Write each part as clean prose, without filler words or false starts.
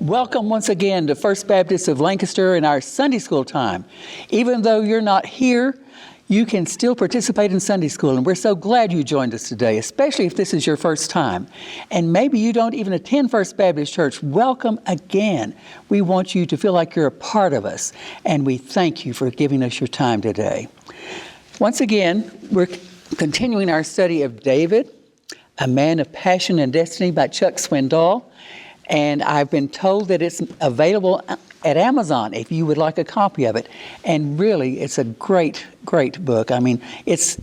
Welcome once again to First Baptist of Lancaster in our Sunday school time. Even though you're not here, you can still participate in Sunday school, and we're so glad you joined us today, especially if this is your first time. And maybe you don't even attend First Baptist Church. Welcome again. We want you to feel like you're a part of us, and we thank you for giving us your time today. Once again, we're continuing our study of David, A Man of Passion and Destiny by Chuck Swindoll. And I've been told that it's available at Amazon if you would like a copy of it. And really, it's a great, great book. I mean, it's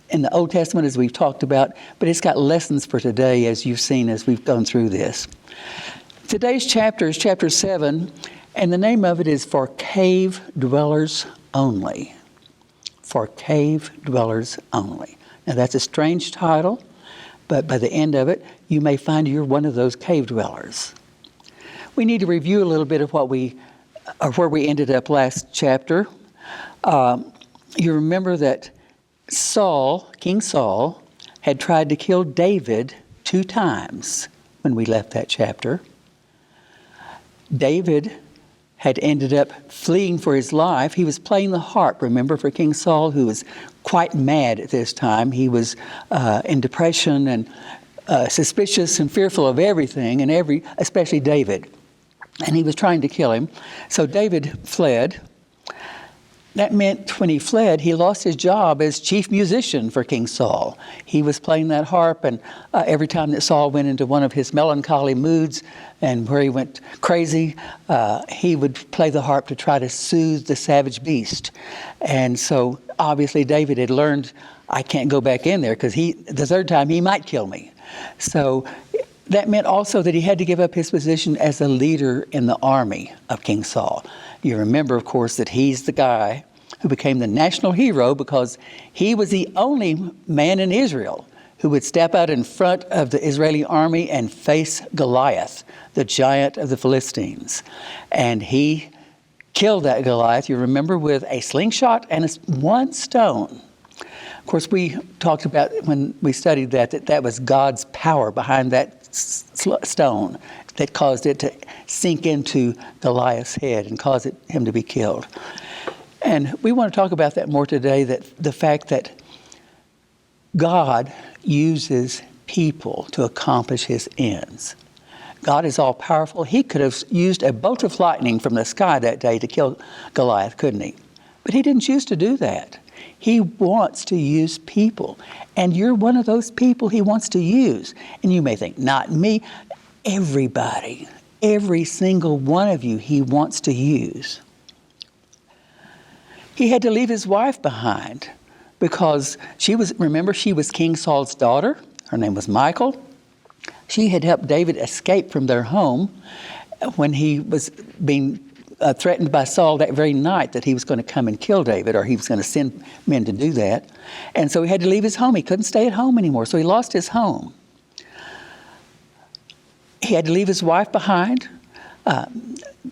in the Old Testament, as we've talked about, but it's got lessons for today, as you've seen as we've gone through this. Today's chapter is chapter 7, and the name of it is For Cave Dwellers Only. For Cave Dwellers Only. Now, that's a strange title, but by the end of it, you may find you're one of those cave dwellers. We need to review a little bit of where we ended up last chapter. You remember that King Saul, had tried to kill David 2 times when we left that chapter. David had ended up fleeing for his life. He was playing the harp, remember, for King Saul, who was quite mad at this time. He was in depression and suspicious and fearful of everything, and especially David. And he was trying to kill him. So David fled. That meant when he fled, he lost his job as chief musician for King Saul. He was playing that harp, and every time that Saul went into one of his melancholy moods and where he went crazy, he would play the harp to try to soothe the savage beast. And so obviously David had learned, I can't go back in there because the 3rd time he might kill me. So that meant also that he had to give up his position as a leader in the army of King Saul. You remember, of course, that he's the guy who became the national hero because he was the only man in Israel who would step out in front of the Israeli army and face Goliath, the giant of the Philistines. And he killed that Goliath, you remember, with a slingshot and one stone. Of course, we talked about when we studied that was God's power behind that stone that caused it to sink into Goliath's head and cause him to be killed. And we want to talk about that more today, that the fact that God uses people to accomplish his ends. God is all powerful. He could have used a bolt of lightning from the sky that day to kill Goliath, couldn't he? But he didn't choose to do that. He wants to use people. And you're one of those people he wants to use. And you may think, not me. Everybody, every single one of you he wants to use. He had to leave his wife behind because she was King Saul's daughter. Her name was Michal. She had helped David escape from their home when he was being threatened by Saul that very night that he was going to come and kill David, or he was going to send men to do that. And so he had to leave his home. He couldn't stay at home anymore, so he lost his home. He had to leave his wife behind.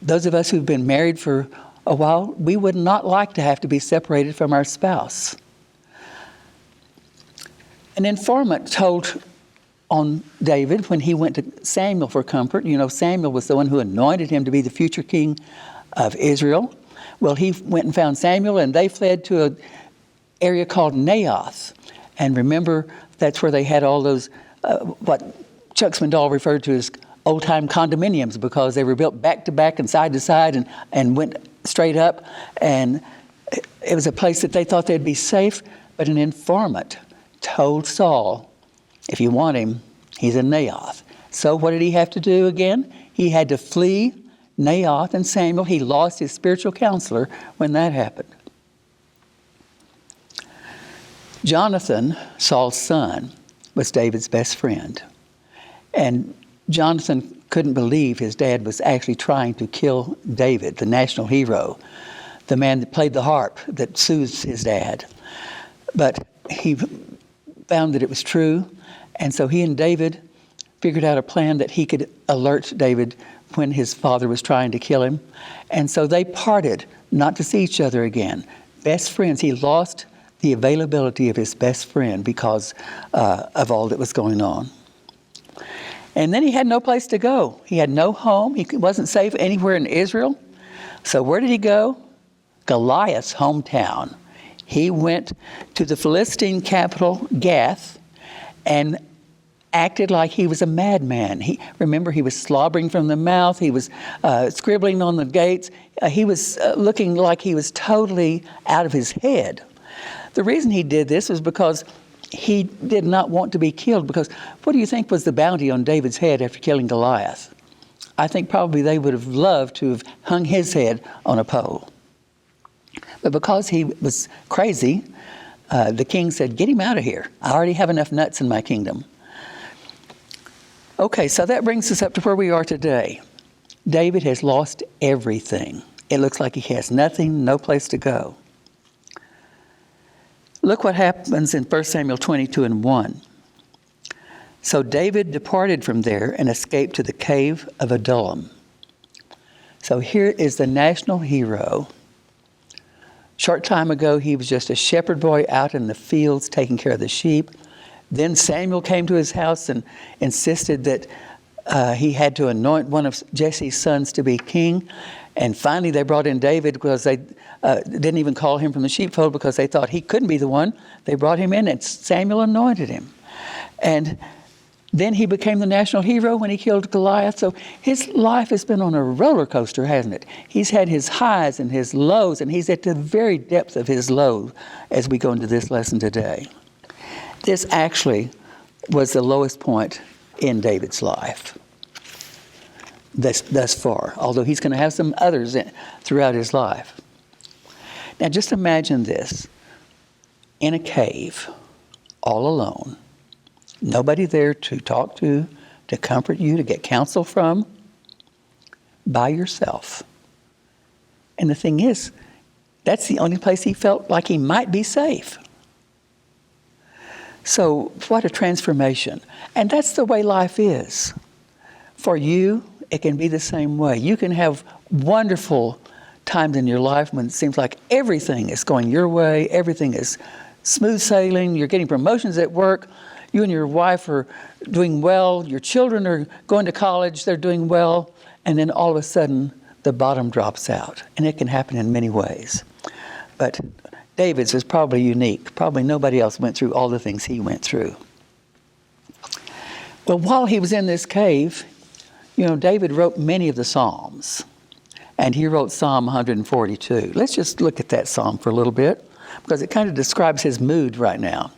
Those of us who've been married for a while, we would not like to have to be separated from our spouse. An informant told on David when he went to Samuel for comfort. You know, Samuel was the one who anointed him to be the future king of Israel. Well, he went and found Samuel, and they fled to an area called Naioth. And remember, that's where they had all those, what Chuck Swindoll referred to as old-time condominiums, because they were built back to back and side to side and went straight up. And it was a place that they thought they'd be safe. But an informant told Saul, if you want him, he's in Naioth. So what did he have to do again? He had to flee Naioth and Samuel. He lost his spiritual counselor when that happened. Jonathan, Saul's son, was David's best friend. And Jonathan couldn't believe his dad was actually trying to kill David, the national hero, the man that played the harp that soothed his dad. But he found that it was true. And so he and David figured out a plan that he could alert David when his father was trying to kill him. And so they parted, not to see each other again. Best friends. He lost the availability of his best friend because of all that was going on. And then he had no place to go. He had no home. He wasn't safe anywhere in Israel. So where did he go? Goliath's hometown. He went to the Philistine capital, Gath, and acted like he was a madman. Remember, he was slobbering from the mouth. He was scribbling on the gates. He was looking like he was totally out of his head. The reason he did this was because he did not want to be killed. Because what do you think was the bounty on David's head after killing Goliath? I think probably they would have loved to have hung his head on a pole. But because he was crazy, the king said, "Get him out of here. I already have enough nuts in my kingdom." Okay, so that brings us up to where we are today. David has lost everything. It looks like he has nothing, no place to go. Look what happens in 1 Samuel 22:1. So David departed from there and escaped to the cave of Adullam. So here is the national hero. Short time ago, he was just a shepherd boy out in the fields taking care of the sheep. Then Samuel came to his house and insisted that he had to anoint one of Jesse's sons to be king. And finally they brought in David because they didn't even call him from the sheepfold because they thought he couldn't be the one. They brought him in and Samuel anointed him. And then he became the national hero when he killed Goliath. So his life has been on a roller coaster, hasn't it? He's had his highs and his lows, and he's at the very depth of his low as we go into this lesson today. This actually was the lowest point in David's life thus far, although he's going to have some others throughout his life. Now just imagine this, in a cave, all alone, nobody there to talk to comfort you, to get counsel from, by yourself. And the thing is, that's the only place he felt like he might be safe. So what a transformation. And that's the way life is. For you, it can be the same way. You can have wonderful times in your life when it seems like everything is going your way, everything is smooth sailing, you're getting promotions at work, you and your wife are doing well, your children are going to college, they're doing well, and then all of a sudden the bottom drops out. And it can happen in many ways. But David's was probably unique. Probably nobody else went through all the things he went through. Well, while he was in this cave, David wrote many of the Psalms. And he wrote Psalm 142. Let's just look at that psalm for a little bit, because it kind of describes his mood right now.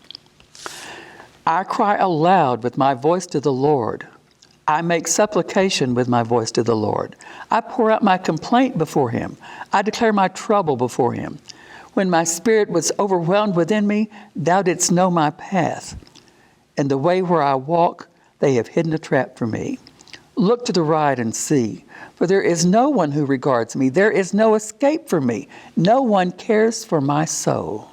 I cry aloud with my voice to the Lord. I make supplication with my voice to the Lord. I pour out my complaint before him. I declare my trouble before him. When my spirit was overwhelmed within me, thou didst know my path. And the way where I walk, they have hidden a trap for me. Look to the right and see, for there is no one who regards me. There is no escape for me. No one cares for my soul.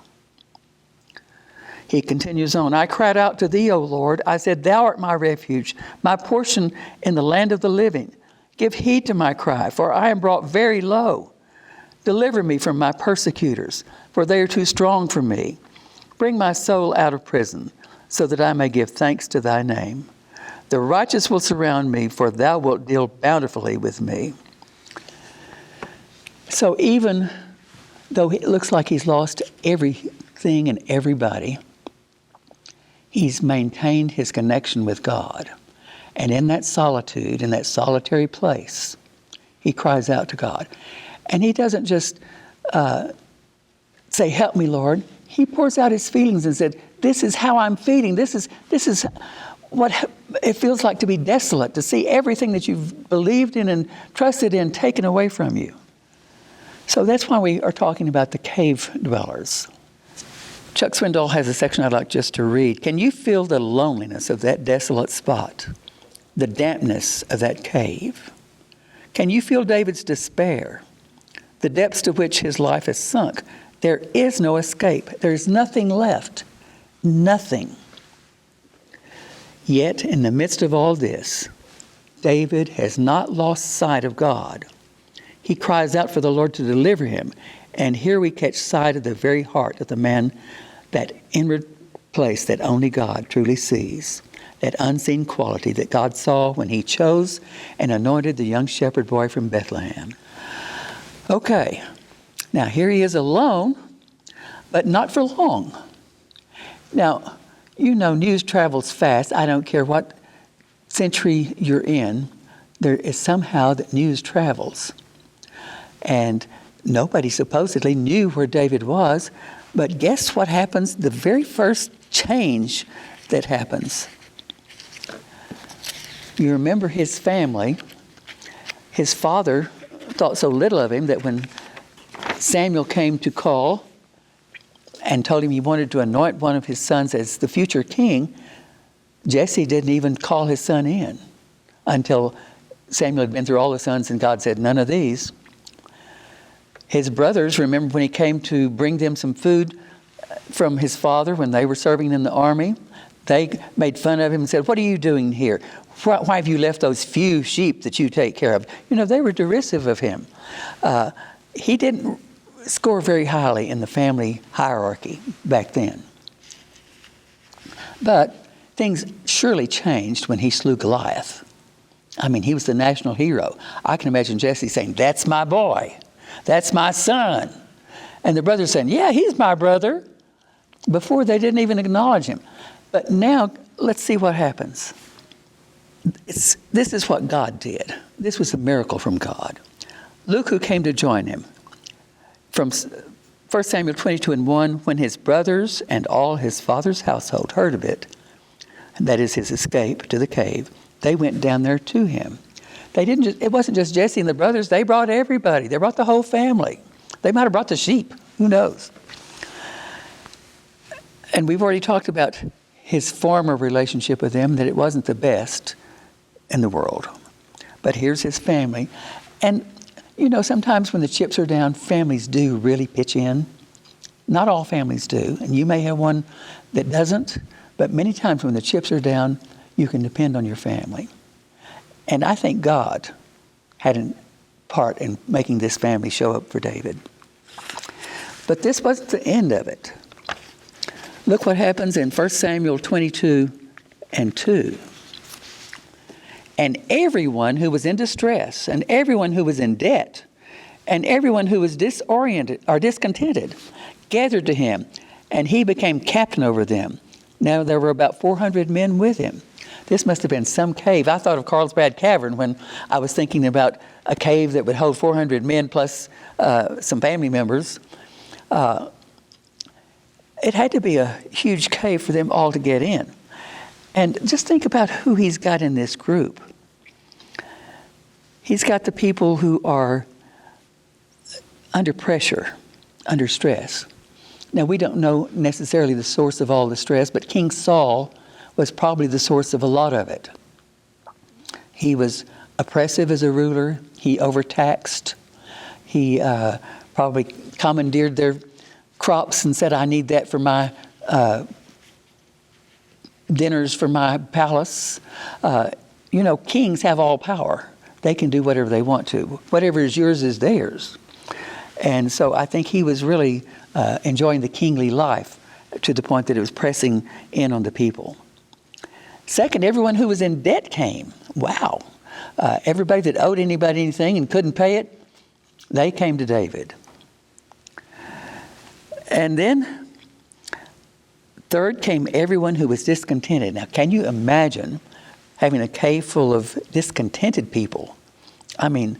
He continues on, I cried out to thee, O Lord. I said, thou art my refuge, my portion in the land of the living. Give heed to my cry, for I am brought very low. Deliver me from my persecutors, for they are too strong for me. Bring my soul out of prison, so that I may give thanks to thy name. The righteous will surround me, for thou wilt deal bountifully with me. So even though it looks like he's lost everything and everybody, he's maintained his connection with God. And in that solitude, in that solitary place, he cries out to God. And he doesn't just say, help me, Lord. He pours out his feelings and said, this is how I'm feeling. This is what it feels like to be desolate, to see everything that you've believed in and trusted in taken away from you. So that's why we are talking about the cave dwellers. Chuck Swindoll has a section I'd like just to read. Can you feel the loneliness of that desolate spot? The dampness of that cave? Can you feel David's despair? The depths to which his life has sunk? There is no escape. There's nothing left. Nothing. Yet, in the midst of all this, David has not lost sight of God. He cries out for the Lord to deliver him. And here we catch sight of the very heart of the man, that inward place that only God truly sees. that unseen quality that God saw when he chose and anointed the young shepherd boy from Bethlehem. Okay, now here he is alone, but not for long. Now, you know news travels fast. I don't care what century you're in. There is somehow that news travels. And nobody supposedly knew where David was, but guess what happens? The very first change that happens. You remember his family. His father thought so little of him that when Samuel came to call and told him he wanted to anoint one of his sons as the future king, Jesse didn't even call his son in until Samuel had been through all the sons and God said, none of these. His brothers, remember when he came to bring them some food from his father when they were serving in the army, they made fun of him and said, what are you doing here? Why have you left those few sheep that you take care of? You know, they were derisive of him. He didn't score very highly in the family hierarchy back then. But things surely changed when he slew Goliath. I mean, he was the national hero. I can imagine Jesse saying, that's my boy. That's my son. And the brothers saying, yeah, he's my brother. Before, they didn't even acknowledge him. But now, let's see what happens. This is what God did. This was a miracle from God. Luke, who came to join him, from 1 Samuel 22:1, when his brothers and all his father's household heard of it, that is his escape to the cave, they went down there to him. It wasn't just Jesse and the brothers. They brought everybody. They brought the whole family. They might have brought the sheep. Who knows? And we've already talked about his former relationship with them, that it wasn't the best in the world. But here's his family. And, you know, sometimes when the chips are down, families do really pitch in. Not all families do. And you may have one that doesn't. But many times when the chips are down, you can depend on your family. And I think God had a part in making this family show up for David. But this wasn't the end of it. Look what happens in 1 Samuel 22:2. And everyone who was in distress, and everyone who was in debt, and everyone who was disoriented or discontented, gathered to him, and he became captain over them. Now there were about 400 men with him. This must have been some cave. I thought of Carlsbad Cavern when I was thinking about a cave that would hold 400 men plus some family members. It had to be a huge cave for them all to get in. And just think about who he's got in this group. He's got the people who are under pressure, under stress. Now, we don't know necessarily the source of all the stress, but King Saul was probably the source of a lot of it. He was oppressive as a ruler. He overtaxed. He probably commandeered their crops and said, I need that for my dinners for my palace. You know, kings have all power. They can do whatever they want to. Whatever is yours is theirs. And so I think he was really enjoying the kingly life to the point that it was pressing in on the people. Second, everyone who was in debt came. Wow. Everybody that owed anybody anything and couldn't pay it, they came to David. And then, third came everyone who was discontented. Now, can you imagine having a cave full of discontented people? I mean,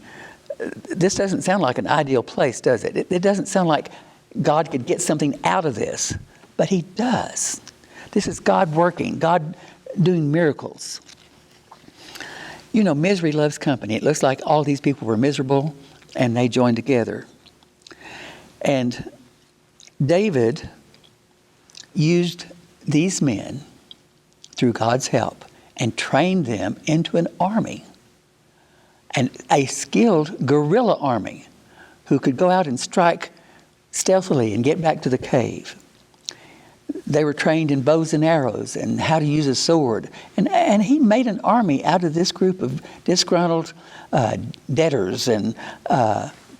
this doesn't sound like an ideal place, does it? It doesn't sound like God could get something out of this, but he does. This is God working, God doing miracles. You know, misery loves company. It looks like all these people were miserable and they joined together. And David used these men through God's help and trained them into an army, and a skilled guerrilla army who could go out and strike stealthily and get back to the cave. They were trained in bows and arrows and how to use a sword. And he made an army out of this group of disgruntled debtors and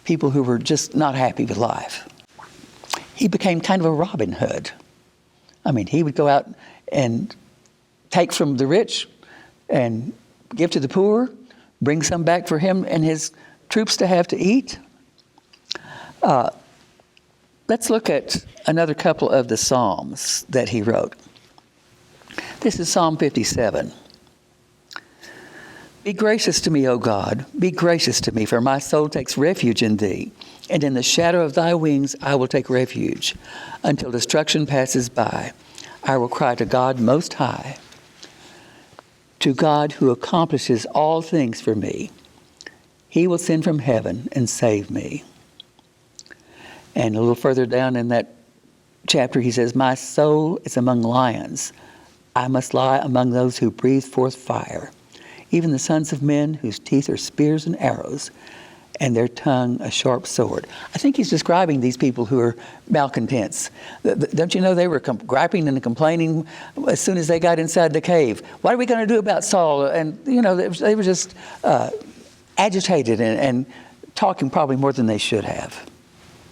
people who were just not happy with life. He became kind of a Robin Hood. I mean, he would go out and take from the rich and give to the poor, bring some back for him and his troops to have to eat. Let's look at another couple of the Psalms that he wrote. This is Psalm 57. Be gracious to me, O God, be gracious to me, for my soul takes refuge in thee, and in the shadow of thy wings I will take refuge. Until destruction passes by, I will cry to God Most High, to God who accomplishes all things for me. He will send from heaven and save me. And a little further down in that chapter, he says, my soul is among lions. I must lie among those who breathe forth fire, even the sons of men whose teeth are spears and arrows, and their tongue a sharp sword. I think he's describing these people who are malcontents. Don't you know they were griping and complaining as soon as they got inside the cave? What are we going to do about Saul? And, they were just agitated and talking probably more than they should have.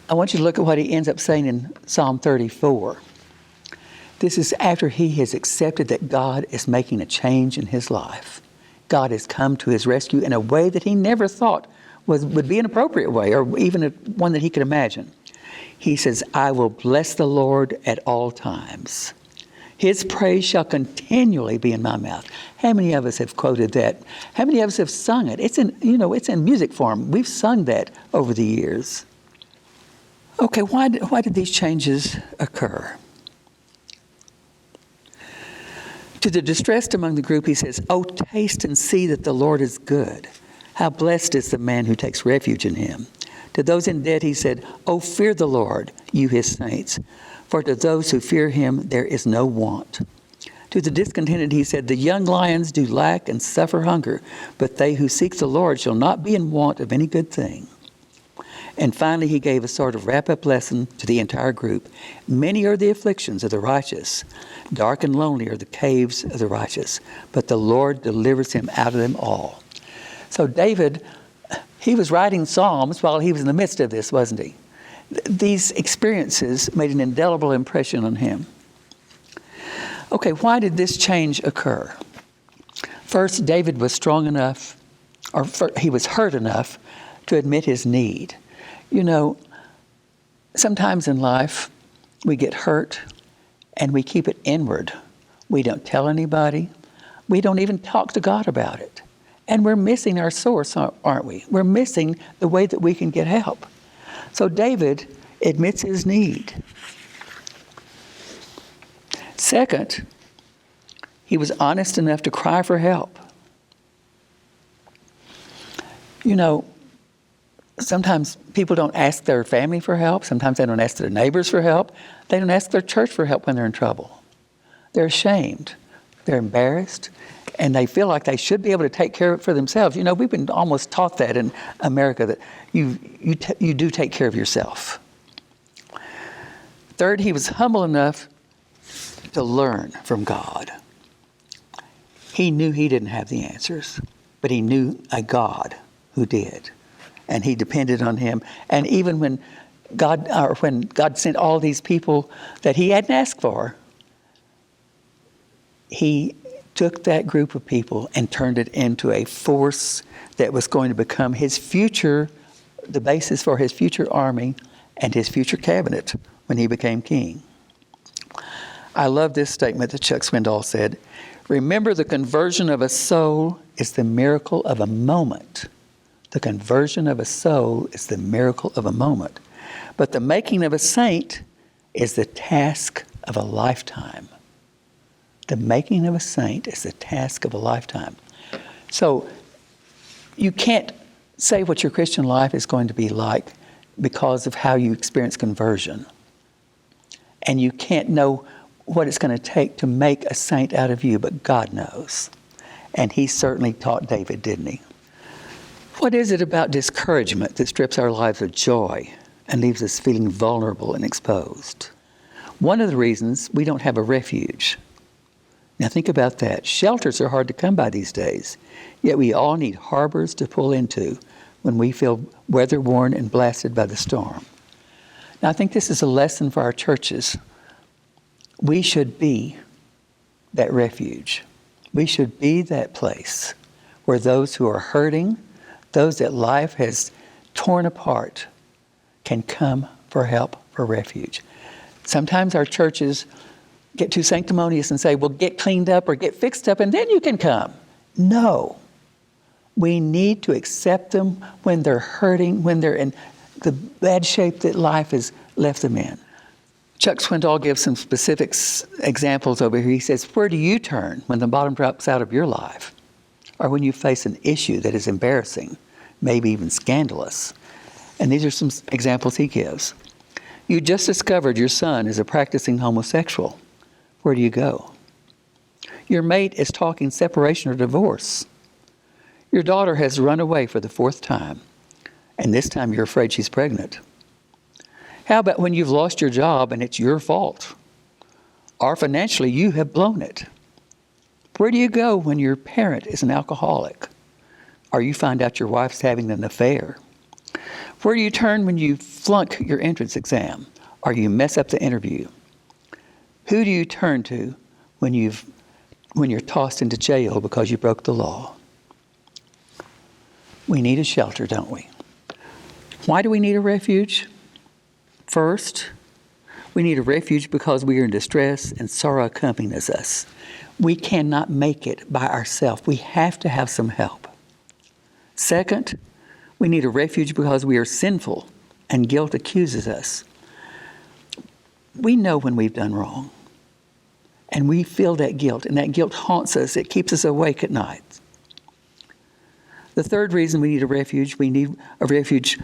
I want you to look at what he ends up saying in Psalm 34. This is after he has accepted that God is making a change in his life. God has come to his rescue in a way that he never thought would be an appropriate way, or even one that he could imagine. He says, I will bless the Lord at all times. His praise shall continually be in my mouth. How many of us have quoted that? How many of us have sung it? It's in music form. We've sung that over the years. Okay, why did these changes occur? To the distressed among the group, he says, oh, taste and see that the Lord is good. How blessed is the man who takes refuge in him. To those in debt, he said, oh, fear the Lord, you his saints. For to those who fear him, there is no want. To the discontented, he said, the young lions do lack and suffer hunger, but they who seek the Lord shall not be in want of any good thing. And finally, he gave a sort of wrap-up lesson to the entire group. Many are the afflictions of the righteous. Dark and lonely are the caves of the righteous. But the Lord delivers him out of them all. So David, he was writing Psalms while he was in the midst of this, wasn't he? These experiences made an indelible impression on him. Okay, why did this change occur? First, David was strong enough, he was hurt enough to admit his need. Sometimes in life we get hurt and we keep it inward. We don't tell anybody. We don't even talk to God about it. And we're missing our source, aren't we? We're missing the way that we can get help. So David admits his need. Second, he was honest enough to cry for help. Sometimes people don't ask their family for help. Sometimes they don't ask their neighbors for help. They don't ask their church for help when they're in trouble. They're ashamed. They're embarrassed. And they feel like they should be able to take care of it for themselves. We've been almost taught that in America, that you do take care of yourself. Third, he was humble enough to learn from God. He knew he didn't have the answers, but he knew a God who did. And he depended on him. And even when God sent all these people that he hadn't asked for, he took that group of people and turned it into a force that was going to become his future, the basis for his future army and his future cabinet when he became king. I love this statement that Chuck Swindoll said, remember, the conversion of a soul is the miracle of a moment. The conversion of a soul is the miracle of a moment. But the making of a saint is the task of a lifetime. The making of a saint is the task of a lifetime. So you can't say what your Christian life is going to be like because of how you experience conversion. And you can't know what it's going to take to make a saint out of you, but God knows. And he certainly taught David, didn't he? What is it about discouragement that strips our lives of joy and leaves us feeling vulnerable and exposed? One of the reasons, we don't have a refuge. Now think about that. Shelters are hard to come by these days, yet we all need harbors to pull into when we feel weather-worn and blasted by the storm. Now I think this is a lesson for our churches. We should be that refuge. We should be that place where those who are hurting, those that life has torn apart, can come for help, for refuge. Sometimes our churches get too sanctimonious and say, well, get cleaned up or get fixed up and then you can come. No. We need to accept them when they're hurting, when they're in the bad shape that life has left them in. Chuck Swindoll gives some specific examples over here. He says, where do you turn when the bottom drops out of your life? Or when you face an issue that is embarrassing, maybe even scandalous? And these are some examples he gives. You just discovered your son is a practicing homosexual. Where do you go? Your mate is talking separation or divorce. Your daughter has run away for the 4th time, and this time you're afraid she's pregnant. How about when you've lost your job and it's your fault? Or financially you have blown it? Where do you go when your parent is an alcoholic? Or you find out your wife's having an affair? Where do you turn when you flunk your entrance exam or you mess up the interview? Who do you turn to when you're tossed into jail because you broke the law? We need a shelter, don't we? Why do we need a refuge? First, we need a refuge because we are in distress and sorrow accompanies us. We cannot make it by ourselves. We have to have some help. Second, we need a refuge because we are sinful and guilt accuses us. We know when we've done wrong, and we feel that guilt, and that guilt haunts us. It keeps us awake at night. The third reason we need a refuge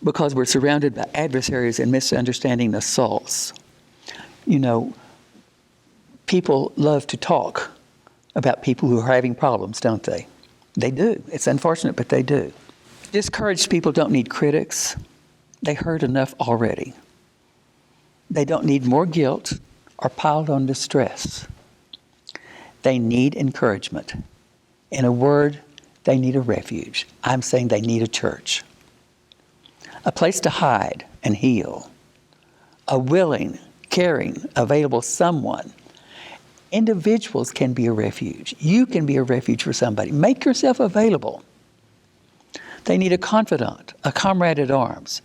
because we're surrounded by adversaries and misunderstanding assaults. You know, people love to talk about people who are having problems, don't they? They do. It's unfortunate, but they do. Discouraged people don't need critics. They hurt enough already. They don't need more guilt or piled on distress. They need encouragement. In a word, they need a refuge. I'm saying they need a church. A place to hide and heal. A willing, caring, available someone. Individuals can be a refuge. You can be a refuge for somebody. Make yourself available. They need a confidant, a comrade at arms.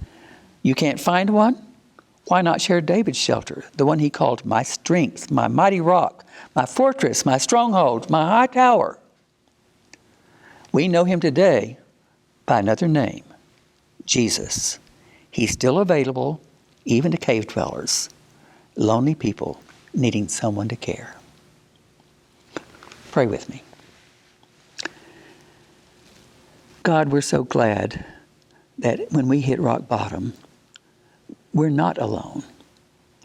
You can't find one? Why not share David's shelter, the one he called my strength, my mighty rock, my fortress, my stronghold, my high tower? We know him today by another name, Jesus. He's still available, even to cave dwellers, lonely people needing someone to care. Pray with me. God, we're so glad that when we hit rock bottom, we're not alone.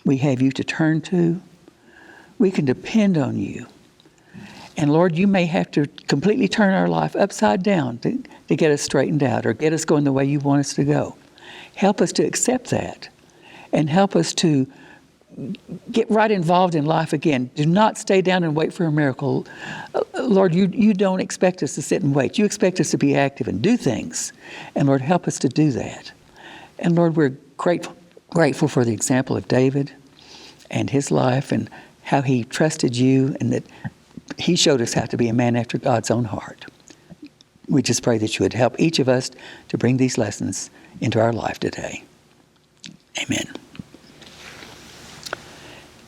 We have you to turn to. We can depend on you. And Lord, you may have to completely turn our life upside down to get us straightened out or get us going the way you want us to go. Help us to accept that and help us to get right involved in life again. Do not stay down and wait for a miracle. Lord, you don't expect us to sit and wait. You expect us to be active and do things. And Lord, help us to do that. And Lord, we're grateful for the example of David and his life and how he trusted you and that he showed us how to be a man after God's own heart. We just pray that you would help each of us to bring these lessons into our life today. Amen.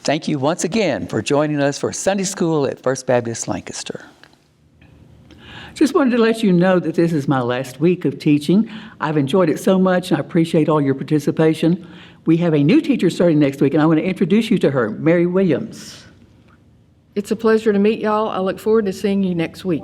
Thank you once again for joining us for Sunday School at First Baptist Lancaster. Just wanted to let you know that this is my last week of teaching. I've enjoyed it so much, and I appreciate all your participation. We have a new teacher starting next week, and I want to introduce you to her, Mary Williams. It's a pleasure to meet y'all. I look forward to seeing you next week.